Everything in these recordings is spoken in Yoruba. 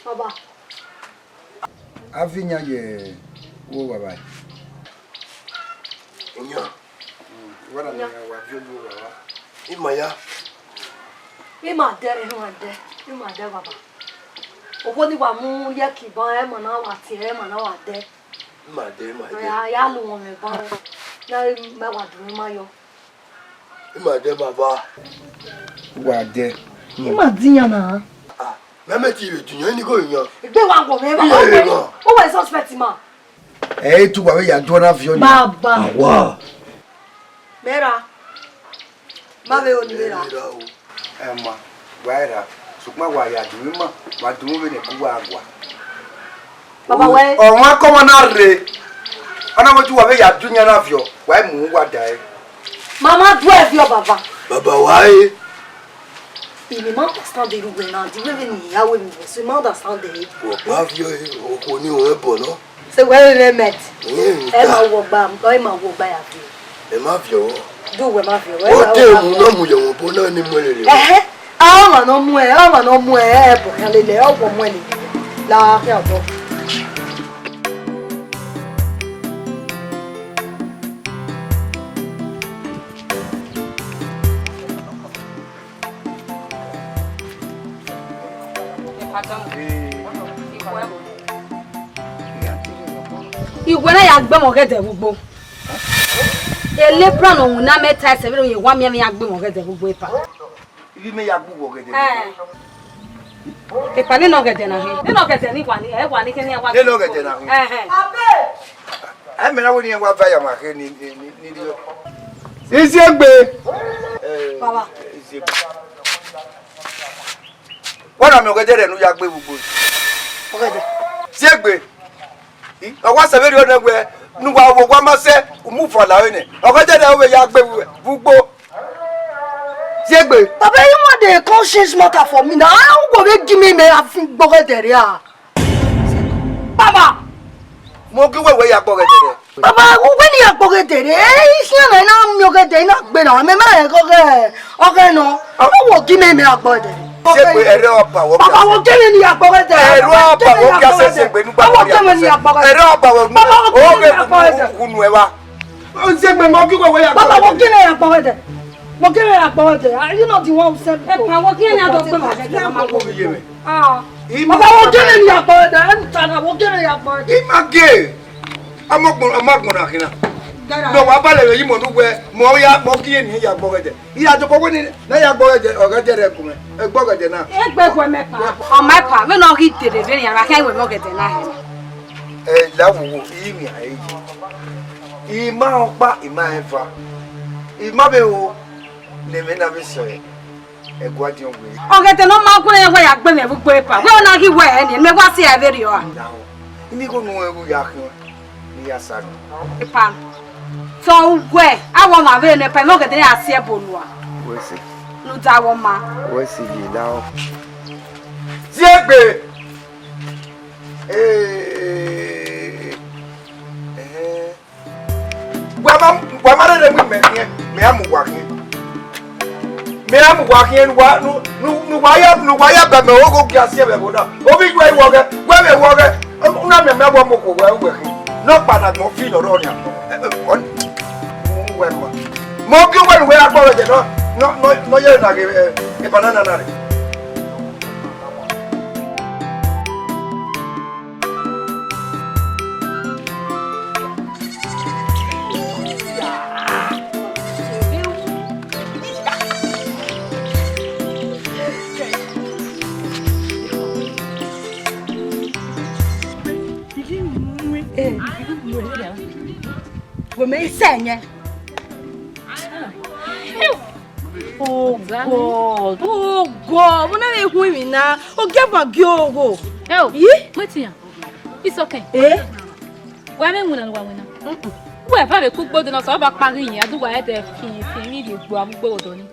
Baba. Avinya ye wo baba. Nya. Wala na wa jojo baba. Imaya. Imade. Imade baba. Obo ni wa mu ye ki ban e mo na wa ti e mo na wa de. Imade. Ya lu won me ban. Ya me wa dun ma yo. Imade baba. Wa de. Imadiyan na. Ah, meme ti be tunyan ni ko yan. Gbe wa go me ba. O we suspect ma. Tu wa we ya do na avion. Baba. Wa. Mera. Ma ve oni mera. Emma, wa era. Sukuma wa ya dumo, wa dumo be ne ku wa agwa. Baba we. O wa ko na re. Ana mo tu wa we ya dunya na avion. Wa mu wa dai. Mama do e bio baba. Baba why? Il m'understand des loups non, tu veux venir à oui, c'est m'understand des. O pa vieux, o ko ni o e bo no. C'est ouais le mettre. E Ma wo ba, ko ma wo ba ya fi. e ma vieux. Do we ma fi. O te mu no mu ye won bo na ni mo lele. Ah ma no mu e bo kan lele o bo mu e ni. La ya bo. Ìwé náà yà gbé mọ̀gẹ́dẹ̀ gbogbo. Ele plan òun náà mẹ́ta ẹsẹ̀ bí lóye wá mi yà gbé mọ̀gẹ́dẹ̀ gbogbo ipa. Ibi me ya gbu wo gede. Ipa nínú ọ̀gẹ̀dẹ̀ náà he. Nínú ọ̀gẹ̀dẹ̀ ní wà ní kíní ẹ wá. Nínú ọ̀gẹ̀dẹ̀ náà he. Abe. Me na wo ni wa va ya ma ke ni dio. Isi egbe. Baba. Isi egbe. Wọ́n mi ọ̀gẹ̀dẹ̀ rẹ̀ nu ya gbe gbogbo. Ọ̀gẹ̀dẹ̀. Si egbe. Ọwọ́ sẹ̀bẹ̀rẹ̀ ọ̀nà ẹgbẹ́ nuwa owó wa máa ṣẹ́ òmùfọ̀ làwọn ènìyàn ọ̀gẹ́jẹ̀ náà wọ́n ya gbé gbogbo si egbe. Baba, you want the conscience matter for me now? I don't go make give me a ọ̀gẹ̀dẹ̀ ya. Baba. Mo kí wẹ̀wẹ̀ ya gbọ́ ọ̀gẹ̀dẹ̀ rẹ̀. Baba, when you are ọ̀gẹ̀dẹ̀ iṣẹ́ náà iná mi ọ̀gẹ̀dẹ̀ iná gbé náà mi máa ń kọ́kẹ́ ọ̀gẹ̀ náà ọ̀wọ̀ give me a ọ̀gẹ̀dẹ̀. Si egbe ẹ̀rẹ́ ọ̀pá wọ́n bí a. Baba, wo give me a ọ̀gẹ̀dẹ̀. Ẹ̀rọ ọ̀pá wọ́n bí a ṣe ṣe gbé nígbà tó yà sẹ́. Ẹ̀rọ ọ̀pá wọ́n kunu ẹ̀ wá. Si egbe mo kí wẹ̀wẹ̀ ya gbọ́ Baba, wo ọ̀gẹ̀dẹ̀. give me a ọ̀gẹ̀dẹ̀. Wo give me a ọ̀gẹ̀dẹ̀. Are you not the one who said Ẹ pa wọ́n kí ẹni àtọ̀ gbé mọ̀gẹ́dẹ̀ máa gbó. Baba, wo give me a ọ̀gẹ̀dẹ̀. Ntana, wo give me a ọ̀gẹ̀dẹ̀. Image. Amagbon akina. No wa bale we yimo nuwe mo ki eni ya gbogede. Iya to pogo ni na ya gbogede ọ̀gẹ̀dẹ̀ rẹ̀ kun e gbogede na. Ẹ gbé kò mẹ́pa. Ọmọ ẹ̀pa mi náà rí tèrè bẹ́ẹ̀ ni ara kẹ́ ìwé mọ̀gẹ́dẹ̀ náà he. Lawo imi ayi. Ima opa ima efa. Ima be o le me na be so e. Egwa di onwe. Ọ̀gẹ̀dẹ̀ náà máa kún ẹ̀wọ̀ yà gbé mi gbogbo ipa. Wọ́n náà kí wẹ̀ ẹ́ ni mi wá sí ẹ̀ bẹ́ẹ̀ rí ọ. Imi ko nu ewu ya kan. Ni ya sanu. Ipa. So wẹ̀ àwọn máa bẹ́ẹ̀ ní ẹ̀pẹ̀ mọ̀gẹ́dẹ̀ yà sí ẹ̀ bọ̀lùwà. We se. Ló dá wọn ma. We se yi la o. Si egbe. Wa ma re mi me amu wa kin. Me amu wa kin nu wa ya ba me o go ki ase be boda. O bi gwe wo ge, gwe me wo ge. Una me wo mo ko we kin. No padà mo fi lọ́rọ̀ ni on we ma. Mo ki we agbo je no ye na ge e banana na re. Wo me senye. Oh God. Oh God. Mo na me hu mi na. O ge ba gi ogo. Oh. Yi? Wetin? It's okay. Wa me mu na wa we na. We fa be ku gbodo na so ba pari yin adu wa e de fi mi de gbo amugbo odo ni.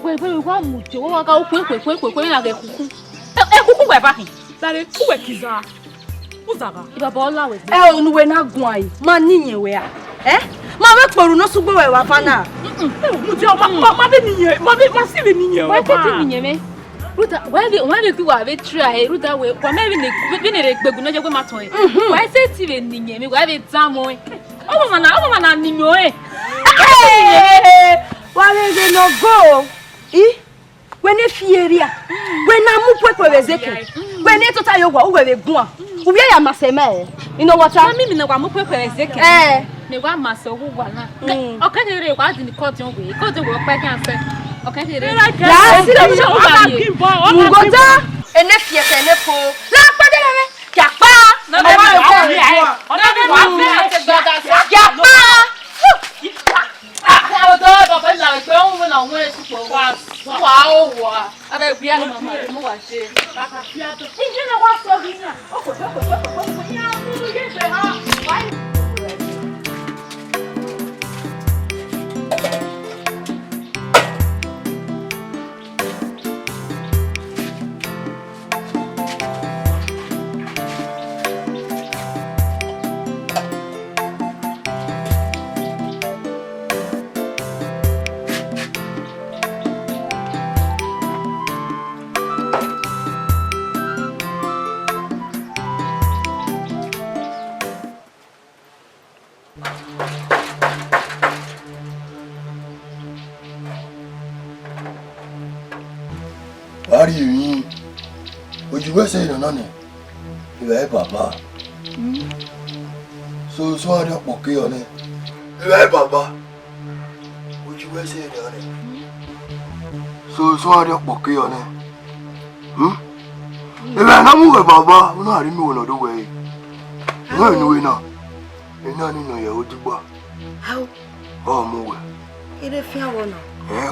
We wa mu jo wa ka o kwe na ge kuku. E kuku we fa hin. Dare ku we kiza. Uzaga. Iba bo la we. Onuwe na gun ayi. Ma niyen we a. Ma we poru no sugbo we wa fa na. Mo je ma be niyen. Ma si be niyen. Wa tete niyen me. Ruta, why do I try? Ruta, why maybe beguna je ma ton. Why say ti ninye mi why be zamo. Oh mama ni mi o e. Why they no go? When e fieria. When na mu pepe bezeke. When e tota yo gwa we gun a. Ubi ya masema. You know what? Mimi na gwa mu pepe bezeke. Me gwa masa wo gwa na. O ka je re gwa di ni court yon we. Court wo pa kan fe. O ka je re. La si Mugota ene fiete ene po. La pa de me. Ya pa. No be ya pa. Aku tu bapa nak kau mana orang tu kuat, wow. Ada biar mama, mau asyik. Biar tu. Ini nak wasp ni. Aku. Ya, ni je ha. Ari yín. Ojú wẹ́sẹ̀ ìrànà ni. Ìwẹ̀ bàbá. So adé pọ̀ kí ọ ni. Ìwẹ̀ bàbá. Ojú wẹ́sẹ̀ ìrànà ni. So adé pọ̀ kí ọ ni. Ìwẹ̀ náà mú wẹ̀ bàbá. Wọ́n náà rí mi wọ̀nà tó wẹ̀ yìí. Wọ́n ìnúwé náà. Iná nínú ìyàwó dúgbà. Ọmọ wẹ̀. Ere fi awon na.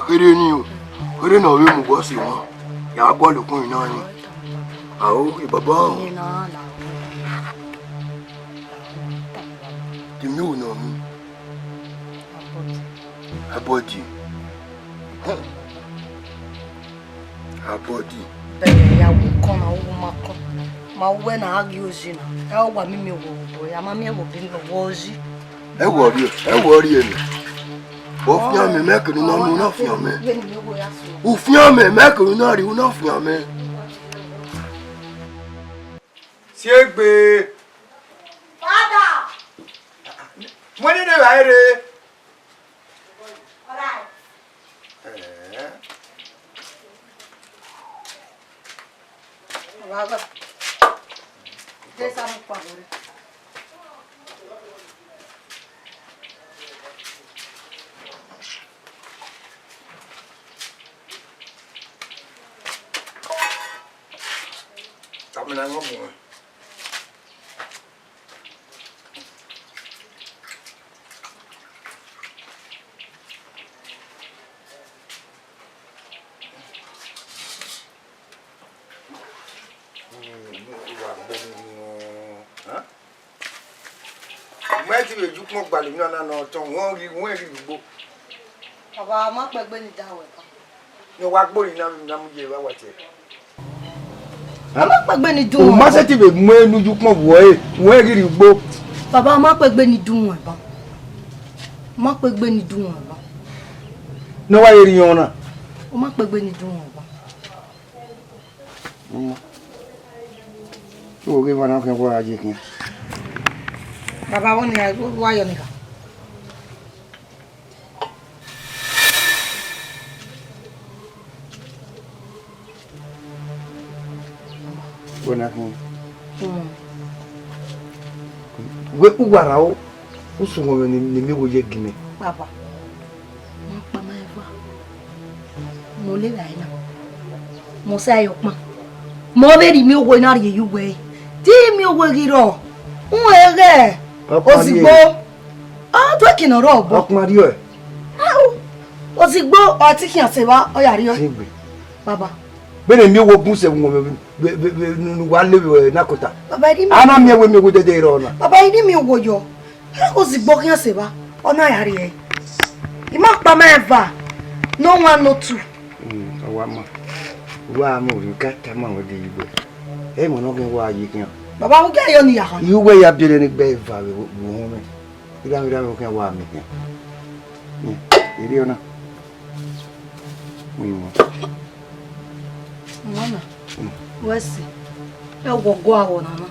Kéré ni o. Kéré náà wé mú bọ́ sí wọn. Yàrá gbọ́ lókun iná ni. Àwọn ìbàbá ọ̀hún. Tèmi ò nà mí. Abọ́dì. Bẹ́ẹ̀ ya wo kan na wo ma kan. Ma wo na agi ozi na. Ya wa mi mi wo bo ya ma mi wo bi no wo ozi. Ẹ wọ̀ rí ẹ̀mí. Ó fi àmì mẹ́kìnrin náà mú náà fi àmì. Ó fi àmì mẹ́kìnrin náà rí náà fi àmì. Siegbe. Fada. Mo ni ne wa ere. Alright. Waga. Desa mo pa bore. Tama na ngo mo. Mẹ́tì lè jú pọ́n gbalẹ̀ náà náà tán wọ́n rí gbogbo. Baba ma pegbe ni dawe kan. Ní wá gbórí náà mú jẹ wá tiẹ̀. Ma pegbe ni dun. O ma se ti be mú ẹnu jú pọ́n wọ́n rí gbogbo. Baba ma pegbe ni dun won ba. Ma pegbe ni dun won ba. Ní wá rí yan náà. O ma pegbe ni dun won ba. O ge wana kan wá ajé kin. Baba won ni wa yo nika. Bona kin. We ugwara o. O sunwo ni mi wo ye gime. Baba. Mo pa ma eva. Mo le la ina. Mo sa yo pa. Mo be ri mi wo na ri yu we. Ti mi wo ri ro. Un ere. Ozigbo. Ah, to ki na ro bo. Okun ri o. Ozigbo o ti ki an se ba o ya ri o. Sigbe. Baba. Bene mi wo gun se won wa lewe nakota. Baba ri mi. Ana mi we mi wo dede ro na. Baba ri mi wo yo. Ozigbo ki an se ba. Ona ya ri e. Ima pa ma eva. No one no two. Wa ma. Wa mo ri ka ta ma wo de igbo. E mo no kin wa yi kin. Baba wo ga yo ni ya kan. Iwe ya bere ni gbe eva we wo me. Ira wo kin wa mi kin. Ni iri ona. Mo. Mwana. Wesi. Ewo go awo nana.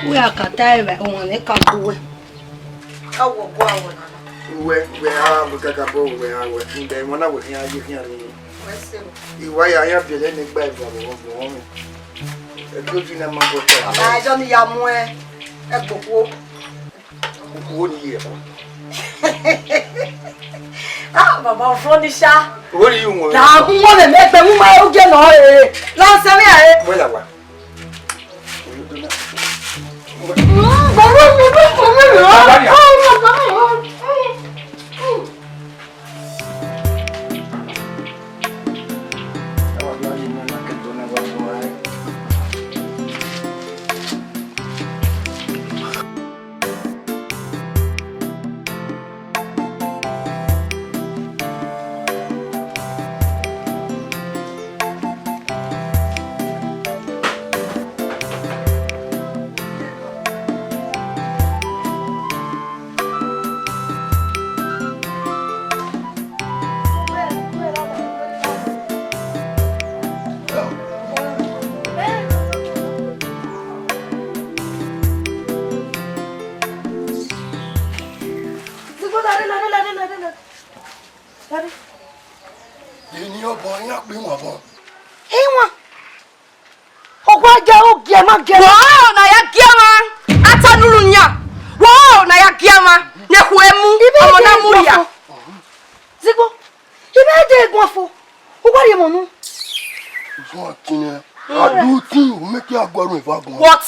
We akata ebe won e kan duwe. Ewo go awo nana. We we kaka bo we nde mona we hin aye hin ani. Wesi. Iwa ya bele ni gba iwa bo mi. E to ti na ma bo to. Aba jo ni ya mu e gbogbo. Gbogbo ni ye. Ah, baba furniture. What do you want? Na mu mo le mepe mu ma o je no e. La se mi e. Where la wa? Wow, na ya giama. Atanuru nya. Wow, na ya giama. Ne huemu. Omona muria. Zigbo. Ibe de egunfo. O gwa re mo nu. So tine. Aduti o make ya gwarun ifagun. What?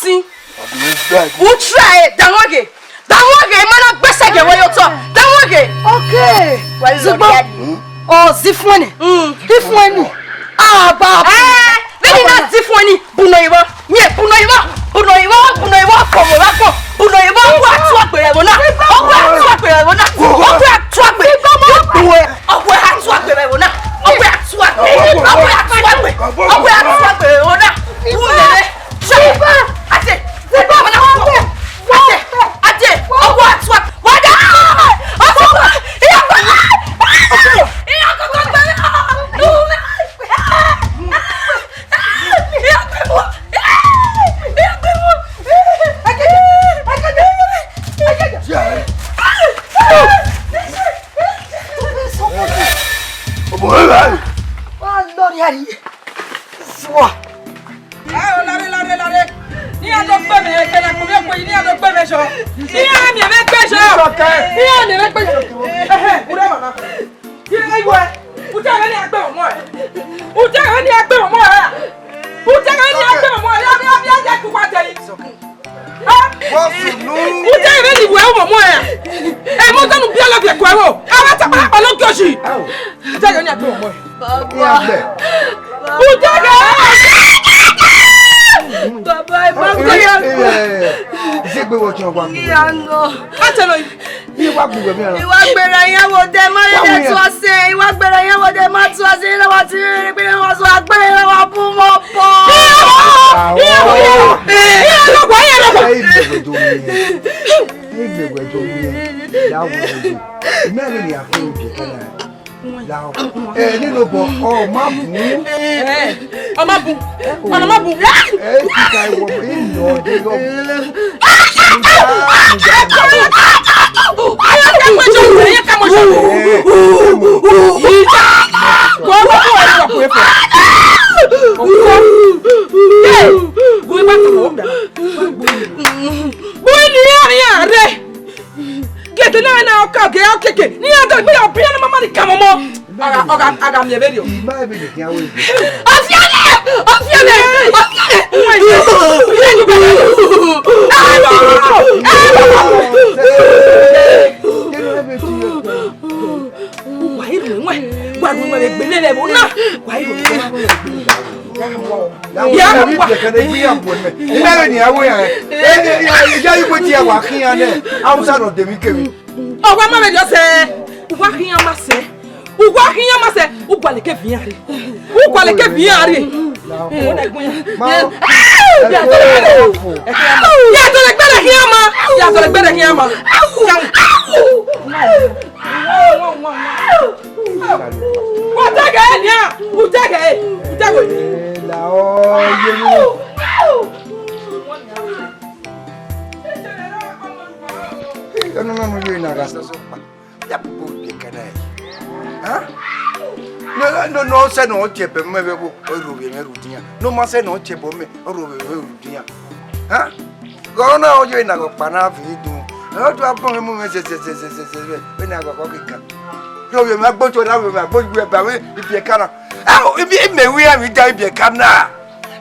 Who try it? Danwoge. Danwoge mana gbese ge wo yo to. Danwoge. Okay. Zigbo. Oh, zifwani. Zifwani. Ah, ba. Beni na zifwani. Buno iwo. Nye buno iwo. Buno iwo. Buno iwo ko mo ra ko. Buno iwo ko atu apere wo na. Ogwe atu apere wo na. Ogwe atu apere. Ogwe atu apere wo na. Ogwe atu apere. Ogwe atu apere. Ogwe atu apere wo na. Wulele. Shiba. Ate. Ziba wo na. Ate. Ate. Ogwe atu apere. Wada. Ate. Iya ko. Iya ko ko gbere. Nínú bọ̀ ọ má bù ú. Ọmọ bù. Ọmọ bù. Kíkà ìwọ̀ ìnà ọdẹ lọ. Agam ye video. Ìgbà ìbí lè kí á wé ìgbé. ya o ye ni. No yo ina ga so pa. Ya po bi kana. Ha? No se no chepe me be bo ru bi me ru dia. No ma se no chepe me ru bi me ru dia. Ha? Go na o yo ina go pa na fi dun. O tu apon mu me se be na go ko kika. Yo yo ma gbo to na we ma gbo we ba we bi kana. Ah, ibi me we am ja bi kana.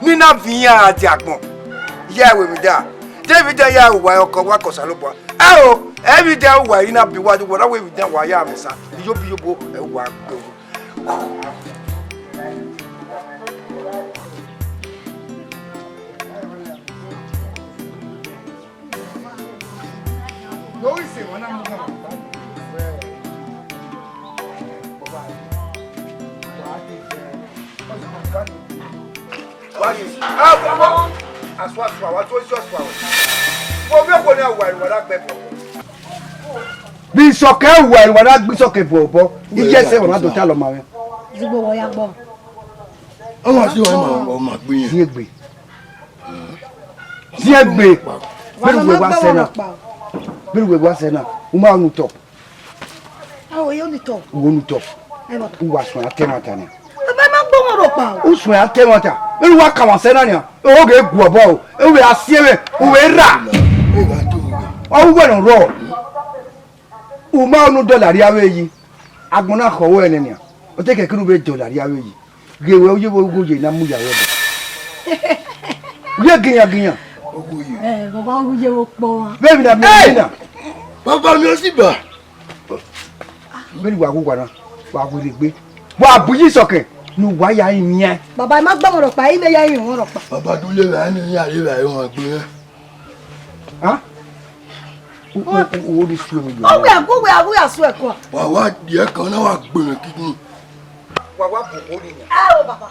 Ni na fi ya ati agbon. Ya we mi da. David ya wa oko wa ko salopo. Ah o, every day wa ina bi wa wo na we da wa ya me sa. Yo bi yo bo e wa go. No ise wana mo ha. Aswa wa to aswa. Wo bi ko na wa la gbe po. Bi soke wa la gbe soke bobo. Ije se wa do ta lo ma we. Zigbo wo ya gbo. O ma si o ma gbe yin. Siegbe. Siegbe. Beru wa se na. Beru wa se na. O ma nu top. Ah, o yo ni top. Wo nu top. E mo top. O wa so atemata ni. E ba ma gbo won ro pa o. O so atemata. Beru wa ka wa se na ni. O ge gu obo o. E we asiere, o we ra. E ga to we. O we no ro. O ma nu dollar ya we yi. Agbon na ko wo ene ni. O te ke kru be dollar ya we yi. Ge we o ye wo go je na mu ya we bo. Ye giyan. Ogo yi. Baba o je wo po wa. Baby na me na. Baba mi o si ba. Beru wa go na. Wa go le gbe. Wa buyi soke. Nu wa ya yin yen. Baba ma gbo won ro pa, ile ya yin won ro pa. Baba dule ra ni ya le ra won gbe. Ha? O di su mi O we asu e ko. Wa die kan na wa gbe mi kidney. Wa popo ni. O baba.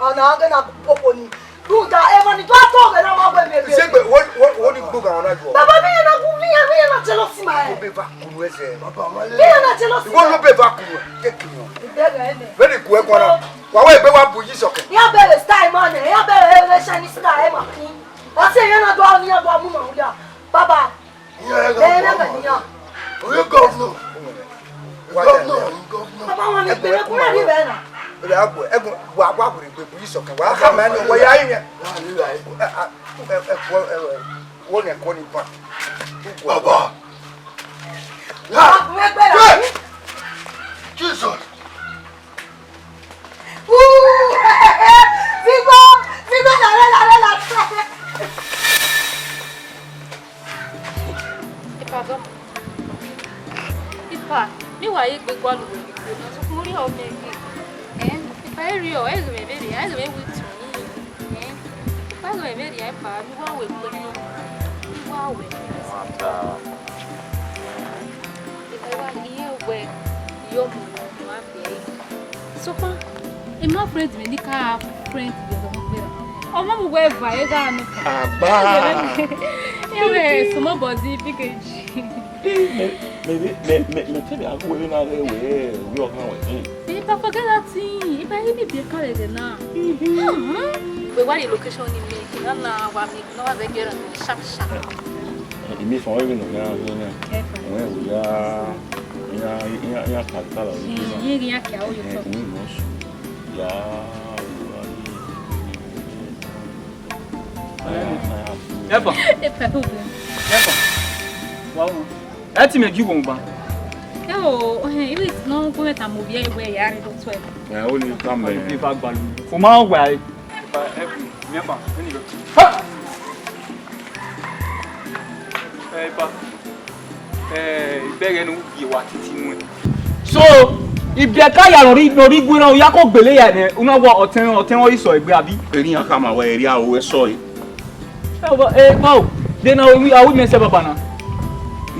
Ona ga na popo ni. Ruta e ma ni to ga na ma gbe me. Siegbe wo ni gbo ga na jo. Baba mi na ku mi na jealousy ma e. O be va kunu ese. Baba wa le. Mi na jealousy. Wo lo be va kunu. Ke kunu. Idega ene. Very ku e ko na. Wa we be wa buyi soke. Ya bere style man e, ya bere Chinese style ma kin. O se yan na do ni ya do mu ma ya. Baba. Yeah, E na ga ni ya. O ye governor. Governor. Baba wa ni bere ku na ri be na. Be agbo egun wa bu ri be buyi soke. Wa ka ma ni wo ya yin. Na le ra e. Wo ne ko ni pa. Baba. Ah, we gbe la. Jesus. Vivo la. Pardon. Ipa, mi wa ye gbe gwa lu we ko na so mo ri o me ge. Ipa e ri o, e zo me be ri, e zo me with me. Ipa zo me be ri, ipa mi wa we ko no. Mi wa we. Ipa wa iye we yo mo wa be. So pa, e ma friend me ni ka friend de zo mo be. Ọmọ mi we va e ga no. Aba. Ewe, sumo body package. Maybe tell you go in there we work now. If I forget that thing, if I even be called now. We want the location in me. Na wa mi no wa be get sharp. Imi for even now. When we are ya katala. Yiri ya kia o yo to. Ya. Epa. Epa ho be. Epa. Wow. Ati me gibo ngba. It is no go ta mo bia we ya ri do to e. Ya o ni come Me me. fa gbalu. Fo ma wa e. Epa remember any go. Ha. Epa. Ibere no bi wa titi mu. So, ibi ka ya lori gbe na o ya ko gbele ya ne. Una wo oten o iso egbe abi. Eri yan kama wa eri awo e so yi. Wow. Then I would say Baba na.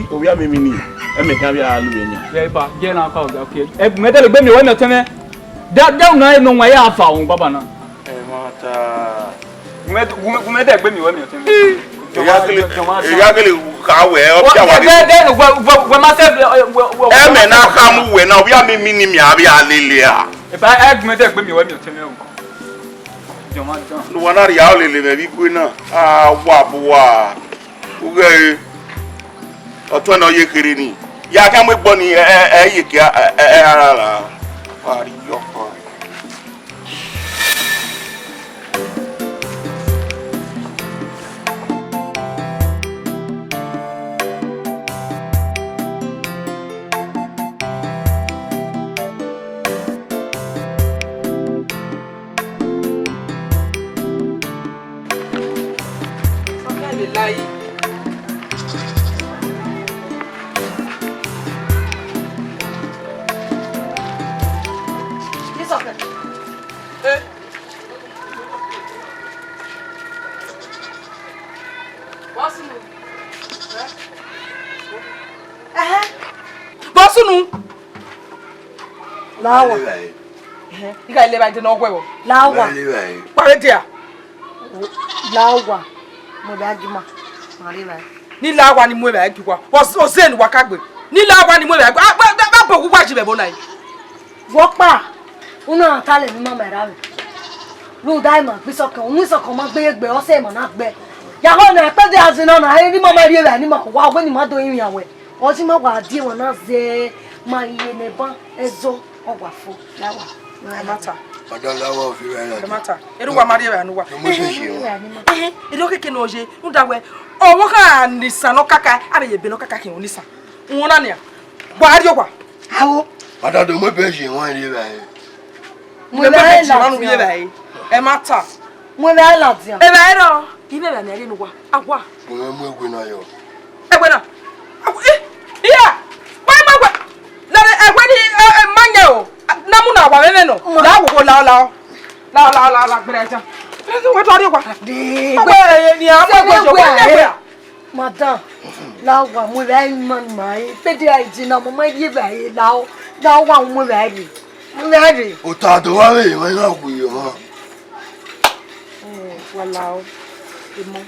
O ya mimi ni. E me kan bi alu enya. Yeah, pa, get na ka okay. E me tell gbe mi we me teme. Da na no wa ya afa on Baba na. Mata. Me da gbe mi we me teme. Ya kele ka we o pia wa ni. We myself E me na ka mu we na o ya mimi ni mi abi alele a. e pa e me da gbe mi we me teme o. ti ma dan. No wana ri ya o le me bi gbe na. Ah wa bo wa. O ge ọ̀tún na ye kere ni. Ya ka mo gbo ni ye ki ara la. Wa ri yo ko. Lawa. Ika ile ba je na ogwe wo. Lawa. Pare dia. Lawa. Mo ba juma. Mari ba. Ni lawa ni mo ba gwa. O se ni wa kagbe. Ni lawa ni mo ba gwa. Ba boku gwa jibe bo nai. Wo pa. Una ta le mi mo mera we. Lu dai ma bi so kan, mu so kan ma gbe egbe o se mo na gbe. Ya ho na pe de azina na ni mo ma ri e ni mo ko wa we ni ma do yin yawe. O ti ma wa di won na ze ma iye ne ban ezo ogwa fo lawa. Mata. Madam lawa fi ra na. Mata. Eru wa mari e nu wa. Mo se se. Eru keke no je. Nda we. Owo ka ni san no kaka, abe ye be no kaka kin oni san. Wona ne. Gwa ri ogwa. Awo. Madam do mo be se won ri ba. Mo be be ti ranu ye ba yi. E mata. Mo be la ti an. E ba ero. Ibe ba me ri nu wa. Agwa. Mo egwe na yo. Egwe na. Iya. Why ma gwa? La egwe ni manya o. Na mu na wa me no. La wo la. La greja. Wo to ri wa. De. Egwe ni a mo gbo jo egwe. Madam. Lawa mo be man mai. Pe de ai jina mo ma ye ba ye lawo. Lawa mo be ri. Mo be ri. O ta do wa we mo na ku yo mo. Walao. Imo.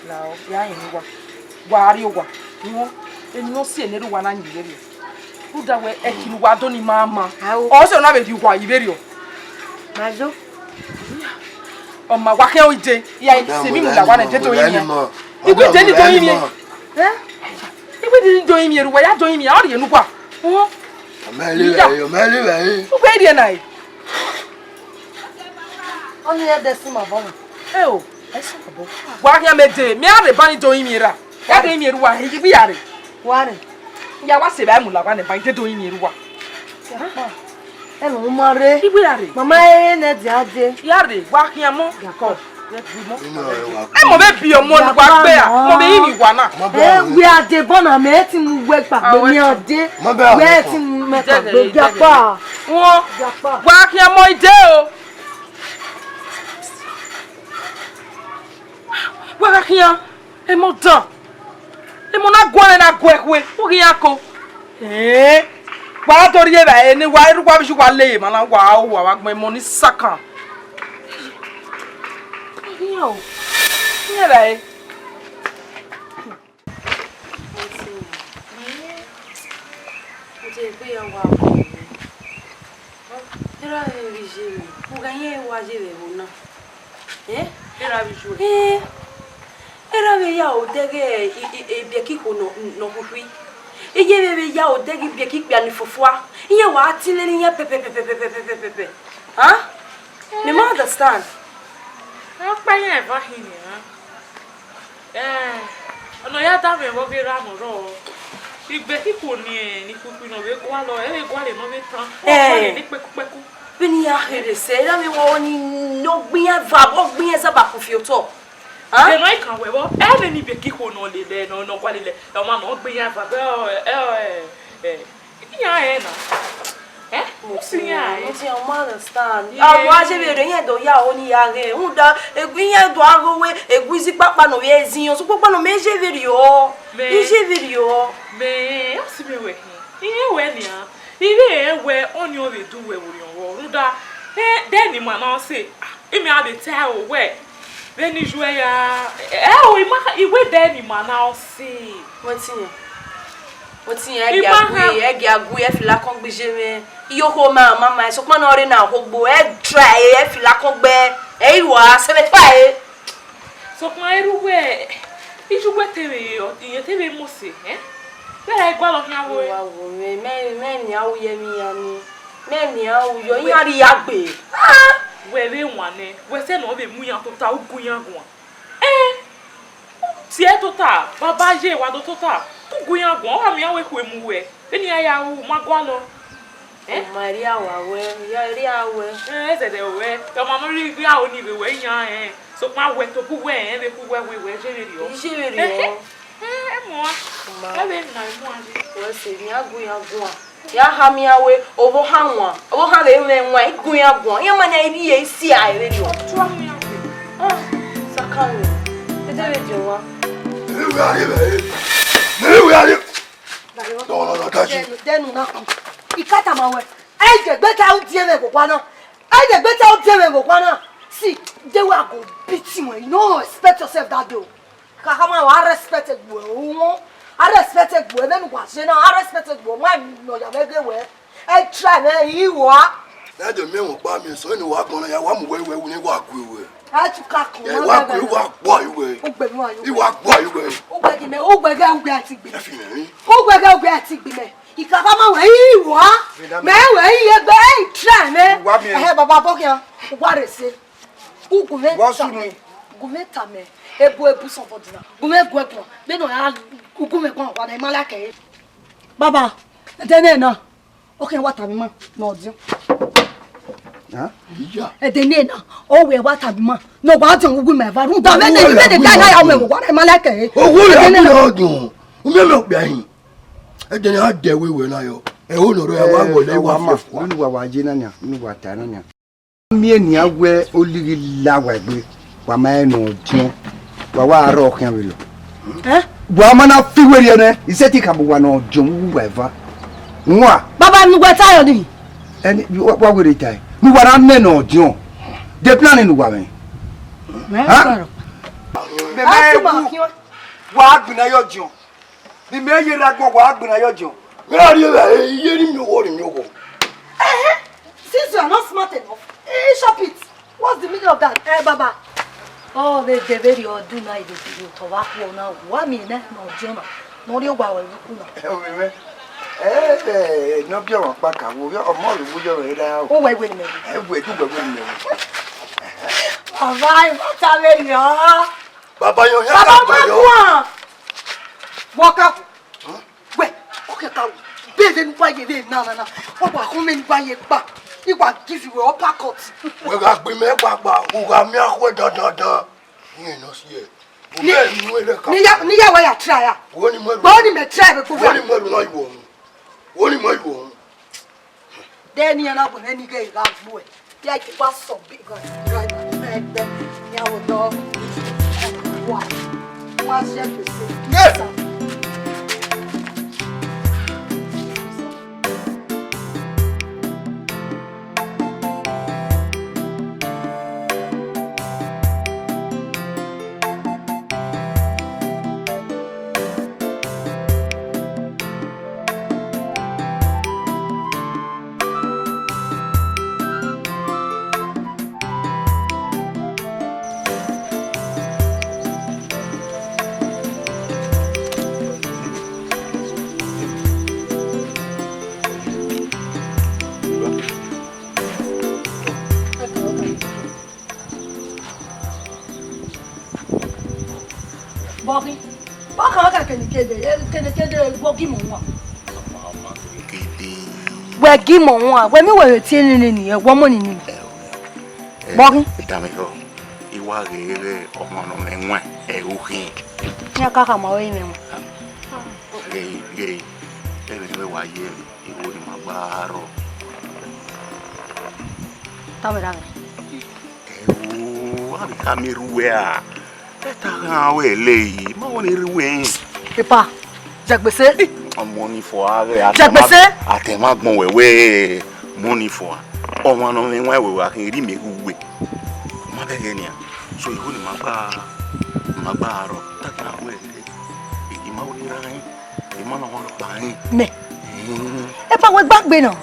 Lao ya yin wa. Wa ri wa. Wo eno si eneru wa na nyiberi. Uda we ekiri wa do ni mama. O se na be di wa iberi o. Majo. O ma wa ke o je. Ya se mi mu da wa na je to yin ya. Ibu je ni to yin ya. Ibu di do yin ya ru wa ya do yin ya o ri enu kwa. Wo. Ameli ba yi. O gbe di na yi. Oni e de si ma bo. Eh o. Ese abo. Wa ke me je. Mi a re ba ni do yin mi ra. Ya de yin mi ru wa. Ibu ya re. Ware. Ya wa se ba mu la wa ne ba je do yin mi ru wa. E mo ma re. Ibu ya re. Mama e ne di ade. Ya re wa ke mo. Ko. Ino e wa. E mo be bi o mo ni wa gbe a. Mo be yin mi wa na. We ade bona me ti mu we gbagbe mi ade. We ti mu me gbagbe japa. Won. Japa. Wa ke mo ide o. Wa ke yan. E mo dan. E mo na gwa na gwa ekwe. O ke yan ko. Wa to ri e ba e ni wa iru kwa bi su wa le ma na wa gbe mo ni sakan. Yo. Ni ba e. Oje pe ya wa. Era bi je mi. Mo ga yen wa je be mo na. Era bi ju. Era be ya o dege e bi ki ko no huhui. Iye be ya o dege bi ki pe ani fofua. Iye wa atile ni ya pepe. Huh? Me ma understand. Wọ́n pẹ́yìn ẹ̀fọ́ hìnì hàn. Ọ̀nà ya dá mi wọ́n bí rámù rọ̀. Ìgbẹ́ kíkò ní kúkú náà wé wá lọ ẹ̀rẹ́ ìgbà lè mọ́ bí tán. Wọ́n lè ní pẹ́kúpẹ́kú. Bí ni a hèrè sẹ́, ẹ̀rọ mi wọ́n ní ló gbìyàn va, ó gbìyàn sábà kò fi òtọ̀. Dènà ìkàwé wọ́, ẹ̀ lè ní ìgbẹ́ kíkò náà lè lẹ̀ náà wá lè lẹ̀. Ọmọ náà gbìyàn va bẹ́ẹ̀ ìyá ẹ̀ nà. Mo ti understand. Àwọn aṣèbèrè yẹn do ya o ni ya re. Un da egui yẹn do arowe, egui si papa no ye zinyo. So papa no me jeveri o. Jeveri o. Me, o si me we hin. Iye we ni a. Iye we oni o be do we wo yon wo. Ruda. Den ni ma na say, emi a be tell we. Then ni joye ya. O iwe den ni ma na say. What's in egg agui e fila kon gbije me. Iyo ko mama so pon ore na hogbo e try e fila kon gbe. Ei wa se me fai. So kwa eruwe. Ijugwe tebe yo, iye tebe mose, Bẹ́ẹ̀ gwa lo nya wo. Wa wo me ni awu ye mi ya ni. Me ni awu yo yin ari ya gbe. We be wane, we se no be mu yan to ta ugun yan gwa. Ti e to ta, baba je wa do to ta. Ugun yan gwa, wa mi awe ku emu we. Eni aya wu ma gwa lo. Maria wa we, ya ri awe. Se de we. Yo ma no ri gwa oni be we yan So kwa we to ku we be ku we je ri yo. Je ri yo. Mo. E be na mo ade. We se ni agun ya gwa. Ya ha mi awe obo ha nwa. Obo ha be we nwa igun ya gwa. Ya ma na ri ye si a ri yo. Twa mi awe. Sakani. E de re jowa. We are no, Denu na. Ikata mawe. Ai je gbeta o die me go na. Ai je gbeta o die me go na. See, they will go beat you. You don't respect yourself that day. Kakama wa respect you. I respect you. Then what? You know, I respect you. My no ya make we. I try na you wa. That the men will buy me so you walk on ya wa mu we ni wa ku we. I to kaku. Ya wa ku wa boy we. O gbe mi wa yo. You wa boy we. O gbe me, o gbe ga o gbe ati gbe. Afi me. O gbe ga o gbe ati gbe me. Ikakama we yi wa. Me we yi gbe I try me. Eh baba bokian. O wa rese. O gume. Gume tame. Ebu son podina. Gume gwekon. Be no ya gume kon wa na malake. Baba, dene na. Okay, what am I? No, Dio. Yeah. Dene na. Oh, we what am I? No, what am I? Me va. No, da me the guy na me wa na malake. Oh, wo ya no do. O me lo gba yin. E dene ha de we na yo. E ho no ro ya wa go le wa ma. Onu wa wa jina nya, nu wa ta na nya. Mi eni awe oliri la wa gbe. Wa ma no tin. Wa wa ro kan we lo. Wa ma na fi we ne. Iseti ka bo wa no jom wa eva. Nwa. Baba nu gbe tayo ni. Eni wa we re tai. Nu wa na me no jon. De plan nu wa me. Ha? Me me wa agbina yo jon. Ni me ye ra gbon wa agbina yo jon. Me ari we ye ni mi wo ni mi wo. Since you are not smart enough, shop it. What's the meaning of that? Baba. Oh, they very or do not do to walk now. What mean no Jonah? No, you go. No bi won pa ka wo o mo ru wo yo re da. Oh, wait a minute. E we tu gbogbo ni. All right, what's happening? Baba yo ya Baba, ka yo. Walk up. Wait, okay, come. Baby, no buy it now. What about how many buy it back? You want give you a packet. We ga gbe me papa, o ga mi akwe dandan. Ni no si e. O be ni we le ka. Ni ya wa ya try ya. Wo ni mo. Bo ni me try be ko. Wo ni mo lu na iwo. Wo ni mo iwo. Then you na go any guy ga gbo e. Ya ki pa so big guy. Right now. Ya wo do. Wa. Wa se pe se. Yes. Bobby, what can I get? Bobby, Mama. We're giving one. When we were telling you, one money. Bobby, Damiro, you are a woman and one, a wooing. Yakaka, my way. Gay, everywhere why you would in my barrow. Tell me that. Oh, I'm here where. Away lay, money wing. Papa, Jack Besset. Money for Jack Besset. At a magma way, money for. Oh, one only way we are can me who way. Mother Genia, so you wouldn't my bar, that way. You might line, you might want to buy me. If I went back, Beno,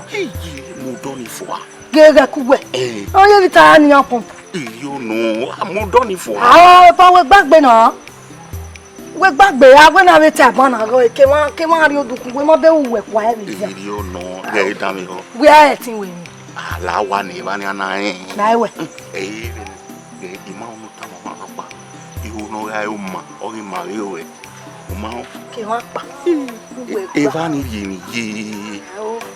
Mudoni for. Gaga Kuwe. Oh, you're the tiny pump. You know, I'm done it for. Ah, but we back be no. We back be. I when I be tap on go. Ke wan ri odukun we mo be we kwa e bi. You know, get down me. We are eating we. La wa ni ba ni ana eh. Na we. Eh, ima onu ta mo ma pa. You know I umma, o ki ma ri o e. Umma o. Ke wan pa. Eva ni ri ni ye.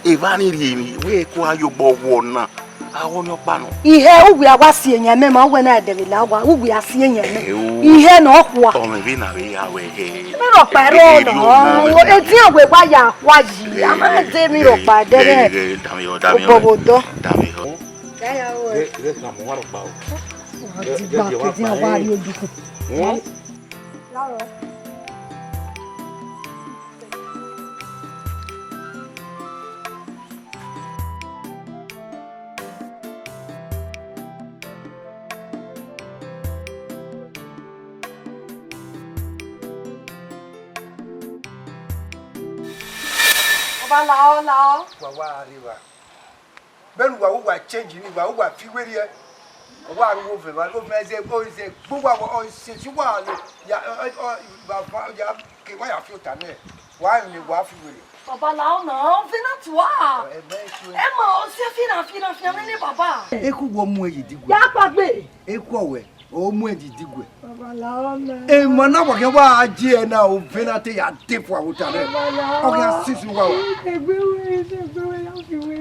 Eva ni ri ni we ko ayo bo wo na. Awo ni opa no. Ihe ugu awasi enyan me ma we na de la wa ugu asi enyan me. Ihe na okwa. O me bi na we ya we he. Mi ro pa ro no. Eti agwe gba ya kwa yi. Ama de mi ro pa de re. Dami yo. Obobodo. Dami yo. Ya ya o. Re na mo wa ro pa o. Ti ba ke ti wa ri odukun. Laro. Lao. Wa arriba. Ben wa change ni wa fi weri e. Wa ru wo fe ma lo fe se o se gbogbo o se ti wa lo ya ya ke wa ya fi ota ne. Wa ni wa fi weri. Baba lao no, fina toi. E mo o se fina me ni baba. Eku wo mu eyi digwe. Ya pagbe. Eku owe o mu eyi digwe. Baba lao no. E mo na wa ke wa aje e na o fina te ya te fo ota ne. O ke sisu wa wa.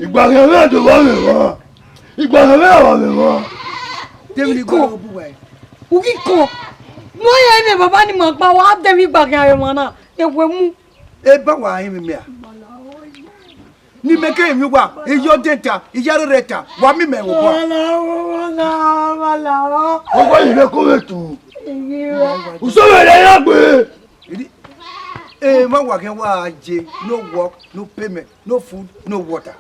Ìgbà kan bẹ́ẹ̀ tó bá mi mọ́. Ìgbà kan bẹ́ẹ̀ wà mí mọ́. Tèmi go bu wa. Ugi ko. Mo ye me baba ni mo pa wa de mi gba kan re mo na. E we mu. E ba wa yin mi a. Ni me ke mi wa, e yo denta, e ya re ta, wa mi me wo bo. Wala. Ọgbà yìí lè kó mẹ́tù. Usoro rẹ̀ yá gbé. Ma wa ken wa aje, no work, no payment, no food, no water.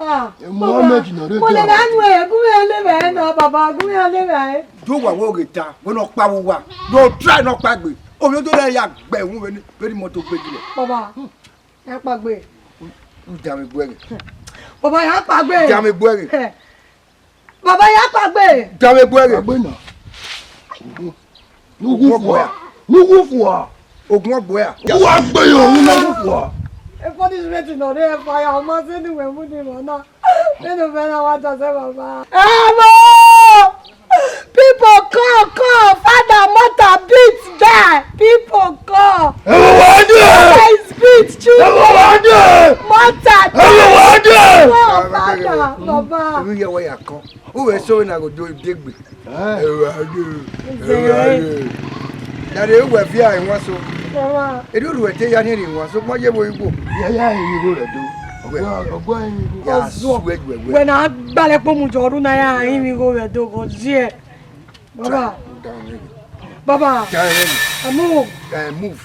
Mohammed na re Mo le na nu e, ku me le be na baba, ku me le be. Do wa wo re ta, wo no pa wo wa. No try no pa gbe. O mi to le ya gbe won we ni moto gbe gile. Baba, ya pagbe. U da mi gbere. Baba ya pagbe. Da mi gbere. Baba ya pagbe. Da mi gbere. Agbe na. Nugu fún wa. Ogun ogbo ya. Wa gbe yo nugu fún wa. E for this meeting no dey fire, o ma se ni we mu ni mo na. Me no fe na wa ta se baba. Emo! People come, father, mother beat die. People come. Ẹ wọ wá dé. Guys beat children. Ẹ wọ wá dé. Mother. Ẹ wọ wá dé. Father, baba. Mi ye wa ya kan. O we so na go do degbe. E wa de. Ya de we fi ai won so. Baba. E do we te ya ni ri won so mo ye bo igbo. Yẹ́yẹ́ ìyìnbó rẹ̀ dó. Ọgbọ́n ìyìnbó. Ya su egbe. When I gbale po mu joru na ya yin mi go we do go je. Baba. Baba. Move. Move.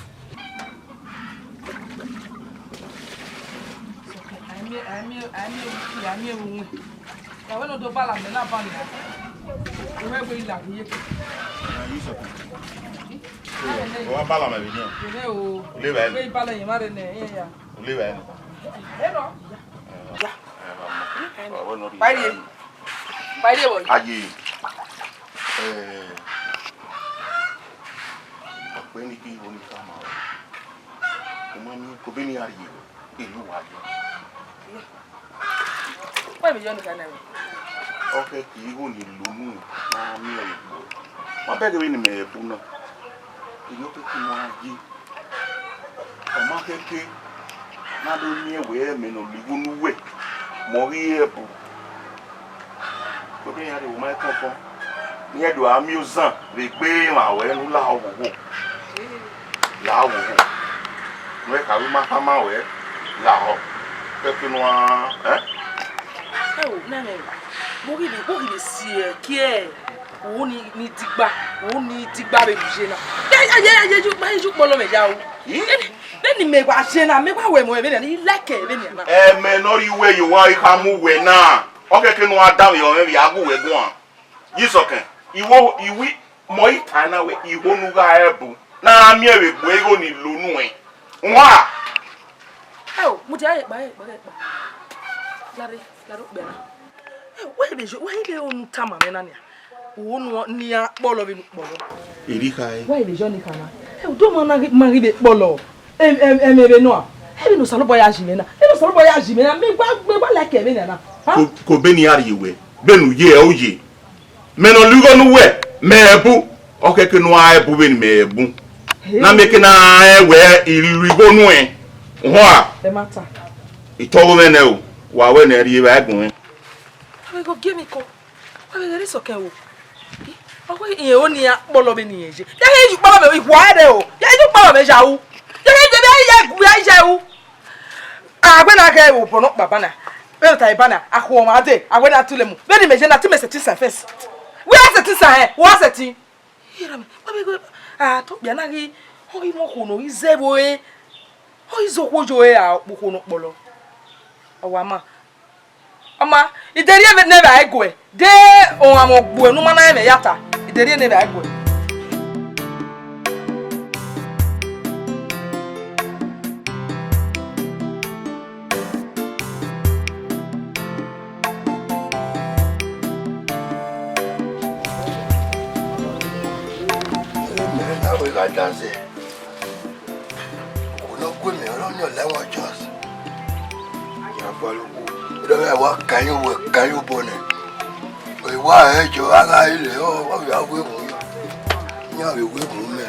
Wa bala ma bi ni. Le ba ni. Le ba ni. Paide boy. Aye. Ọ̀pẹ ní kí ìwọ ní ká máa wọ̀. Mo máa ní kò bí ní ààyè ìlú wa jọ. Wọ́n mi yọ ní kan náà. Ọ̀kẹ́ kì í hò ní lónú máa mí ẹ̀ ìgbò. Wọ́n bẹ́ẹ̀ kí ni mẹ̀ ẹ̀bù náà. Èyí ó pé kí wọ́n á yé. Ọmọ kékeré náà ló ní ẹ̀wẹ̀ ẹ̀mí nà lùwọ́nú wẹ̀. Mọ̀ rí ẹ̀bù. Kò bí ní àdéhùn máa kàn fún. Ní ẹ̀dùn amusant lè gbé ìràwọ̀ ẹnu láwòwò. Láwòwò. Ní ẹ̀ka wí máa ká máa wẹ̀ láwọ̀. Fẹ́ kí wọ́n ẹ́. Ẹ wò náà mo rí ni sí ẹ kí ẹ òun ni digba bẹ bu ṣe náà. Yẹ ju pọlọ mẹ ja o. Lẹ́ni mẹ́gbà ṣe náà mẹ́gbà wẹ̀ mọ́ ẹ̀ bẹ́ẹ̀ ni lẹ́kẹ̀ ẹ̀ bẹ́ẹ̀ náà. Ẹ mẹ́ nọ́rí ìwé yìí wọ́n ká mú wẹ̀ náà. Ọ̀kẹ́ kí wọ́n dá ìyọ̀ mẹ́rin àgùn wẹ̀ gùn à. Yí sọ̀kẹ́ ìwí mọ̀ ìta náà wẹ̀ ìhónúgá ẹ̀ bù. Náà mi èrè gbọ́ èrò ní lónú ẹ̀. Wọ́n à. Ẹ o mo ti ayé pa. Lárí gbẹ̀rẹ̀. Wọ́n yìí lè onu ta màmí náà ni à. Wonu nia bolo bi bolo. Eri kai. Why be Johnny kana? E do mari be bolo. Ebe no. E no salo boy ajime na. E no salo boy ajime na. Me gba like e be na. Ha? Ko be ni ari we. Benu ye e oye. Me no lugo no we. Me ebu. Okeke no a ebu be ni me ebu. Na me ke na e we irigo no e. Ho a. The matter. Itowo me na o. Wa we na ri e ba gun. We go give me ko. We go ri okay wo. Owo iye oni ya bolo be ni eje. Ya he ju pa me wa de o. Ya ju pa me ja o. Ya he de be ya gu ya ja o. Agbe na ka e wo pono baba na. Be ta iba na akwo ma de. Agbe na tule mu. Be ni meje na ti me seti surface. We seti sa he. Wo seti. Ira me. Ba be go to bia na ri o i mo ko no izebo e. O izokwo jo e a kpoko no polo. Awama. Ama ideri ebe nebe aigwe de o amogbu enu mana eme yata ideri nebe aigwe we got dance. Uno kweme olonyo lewa just. Ya palu. Ida wa kayo bone. We wa ejo aga ile o ya we mu. Nya we mu me.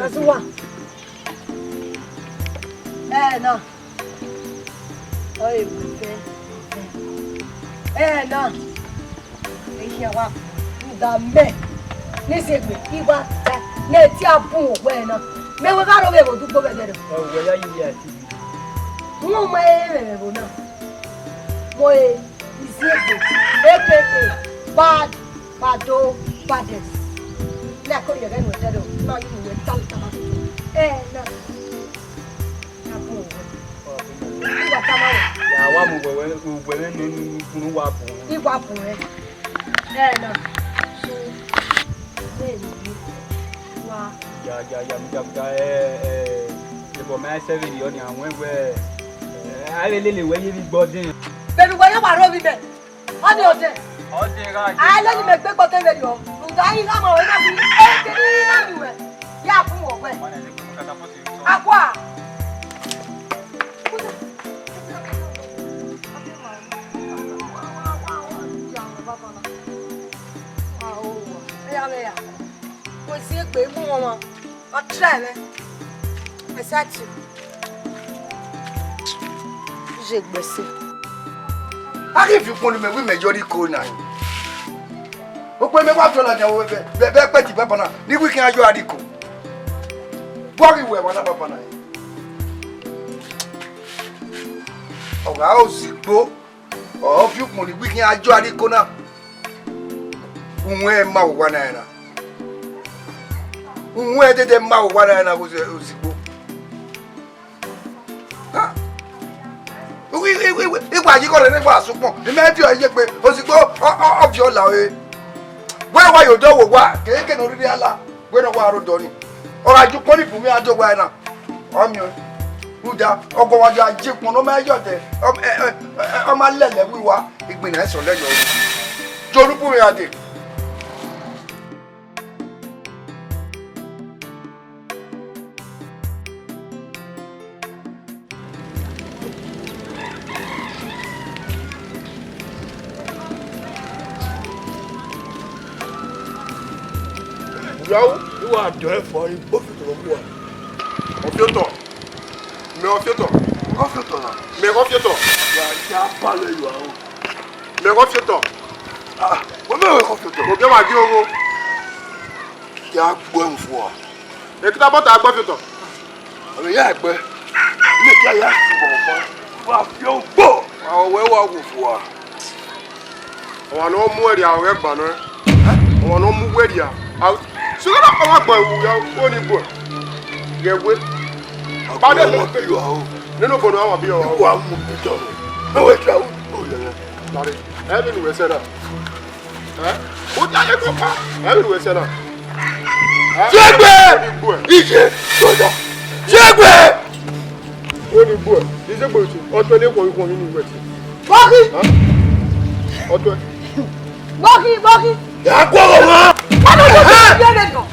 Sasuwa. No. Oi, você. No. Deixa eu lá. Da me. Nesse aqui, igual, nesse apu, bueno. Me vou dar o meu, tu pode ver. Oh, ya ya. Não me vou não. Foi, dizendo, bado, bades. Na Coreia ganhou zero, não ia tanta mais. Não. Iwa tama o. Ya wa mu wewe nu wa bu. Iwa bu e. No. So. Wa. Ya le bo ma se video ni awon we. Ale le we yi bi gbodin. Beru wa ya wa ro bi be. O de ode. Ode ga. Ale ni me gbe gbo te video. Nga yi la mo we na bi. E ti ni na mi we. Ya fun wo we. Akwa. Ya. Ko si pe mu won. O try me. Exactly. J'ai gbèsè. Arrive you pon me we majority ko na. O pe me wa to la jawo be pe ti papa na. Ni weekend ajo adiko. Bori we wa na papa na. O ga o si gbo. O fi pon ni weekend ajo adiko na. Unwe ma wa na na. Unwe de ma wa na na o si gbo. Ha. Igba yi ko le nígbà asupon ni me fi oye pe o si gbo o fi ola e we wa yo do wo wa keke no ri ala we no wa ro do ni o ra ju poni fun mi ajo wa na o mi uda ogo wa ja ji pon no me yo de o ma lele wi wa igbin na so le yo joru pu mi ade Yawo, you are doing for you both to the one. Of your door. Me of your door. Of your door. Me of your door. Ya pale you are. Me of your door. Ah, o me of your door. Go get my giro. Ya gbo enfo. Ekita bota agba fi to. O ya agbe. Ni ki ya si bo. Wa fi o gbo. Wa we wa wo fu wa. Àwọn no mu eri àwọn egba no. Àwọn no mu weri a. So na àwọn agba ewu ya oni bo. Yewe. Ba de mo pe yo o. Nínú bono àwọn bi o. Wa mu bi to. No we tra o. Lare. Ẹbí ni we se da. O ta le ko pa. Ẹbí ni we se da. Jegbe! Ije! Soja! Jegbe! Oni bo. Ise bo ti. Ọ̀tọ̀ le ko ikun nínú ìwé ti. Bọ́kí. Ọ̀tọ̀. Bọ́kí. Ya ko ro mo! Wọ́n ló tó bí ẹ̀rẹ̀ kan.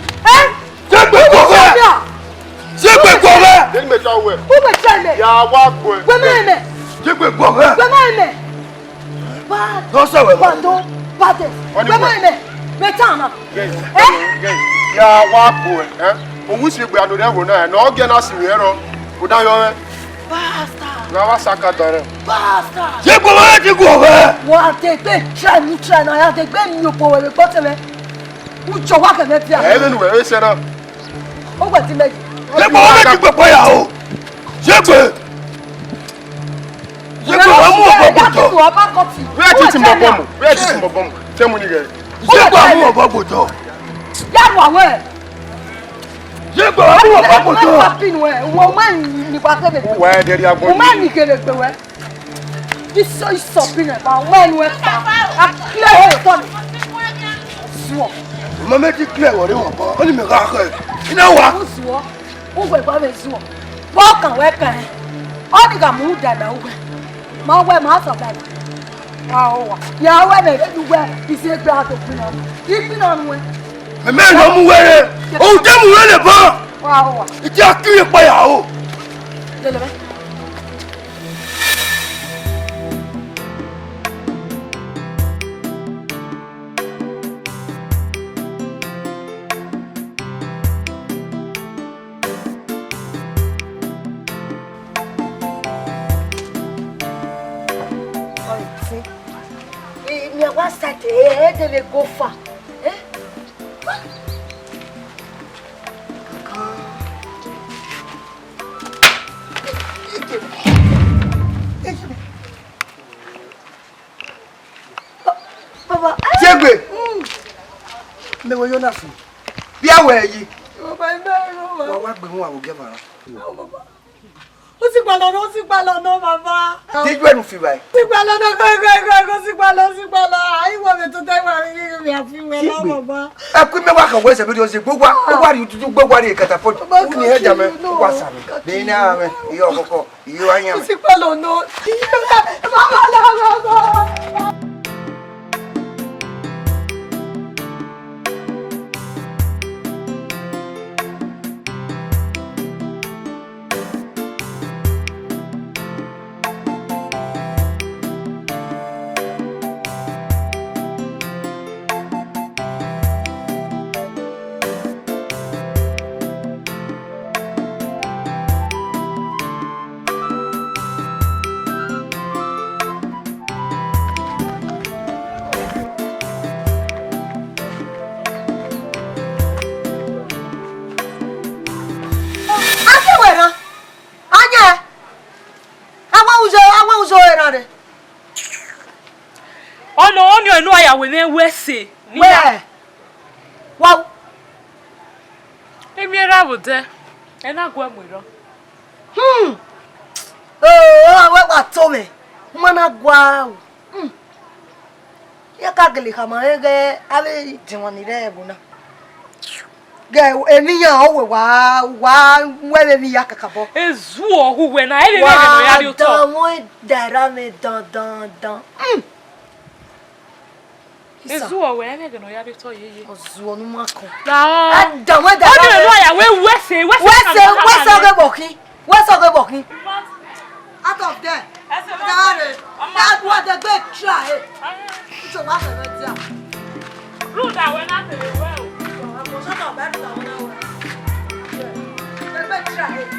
Jegbe ko re! Jegbe ko re! Deni me ta we. Who be tell me? Ya wa gbo e. Gbẹ́mẹ̀mẹ̀. Jegbe ko re! Gbẹ́mẹ̀mẹ̀. Bá. No se we. Pardon. Pardon. Gbẹ́mẹ̀mẹ̀. Betana. Ya wa gbo e. Owu si gbe anu de wo na e. No ge na si we ro. O da yo e. Basta. Na wa saka dare. Basta. Jegbe wa ti ko re! Wa te pe try na ya te gbe mi opo we gbo tele. U jo wa ke me fi a. Ẹbí ni we se na. O gbe ti meji. Jegbe wa ti gbe pa ya o! Jegbe! Jegbe wa mu obo to! Wa ba ko ti. We ti mo bomu. We ti mo bomu. Temu ni ge. Jegbe wa mu obo to! Ya wa we. Jegbe wa mu obo to! Wa pin we. Wo ma ni kwa ke be. We de ri agbon. Wo ma ni ke le pe we. This so pin e ba when we pa. A clear it on. Suo. Mo me ti clear wo re won po. Oni me ka ka. Ina wa. Wo suo. Wo gbe ba be suo. Wo kan we kan. O ni ga mu da na we. Ma we ma so ba. Wa. Ya we me du we. Ise gba to pin on. Pin on we. Me me no mu were. O te mu were ba. Wa. Iti akire pa ya o. Lele be. Mi agua sate deve go far. Baba, Jegbe! Me wo yo na fu. Bi awe yi. baba ime Wa wa gbe mu awo ge mara. ó sì gbà lọ́nà bàbá. Deju enu fi bai. Sì gbà lọ́nà kọ́ sì gbà lọ. Àyíwọ̀ mi tó tẹ́wọ̀ rí mi àfihàn lọ bàbá. E ku me wa kan we se bi o se gbogbo wa ri tutu gbogbo wa ri catapult. U ni eja me wa sa mi. Ni na me iyo koko, iyo anya Ó me. sì gbà lọ́nà. Bàbá lọ́wọ́. enu aya we me wese ni Where? Wow. Emiera bude. Ena gwa mwiro. Oh, we wa to me. Mana gwa. Ya ka gele kama ege ale tiwani re buna. Ge eniyan o we wa we mi ya kakabo. Ezu ohu we na ele no ya ri uto. Wa mo dara me dan. Ezu ohu we ele no ya ri uto yeye. Ozu onu ma kan. Da. Dan mo dara. O de no ya we wese Wese ge bokin. Out of there. That what the big try. So what the dia. Rude that we na tele well. I'm going to better than now. The big try.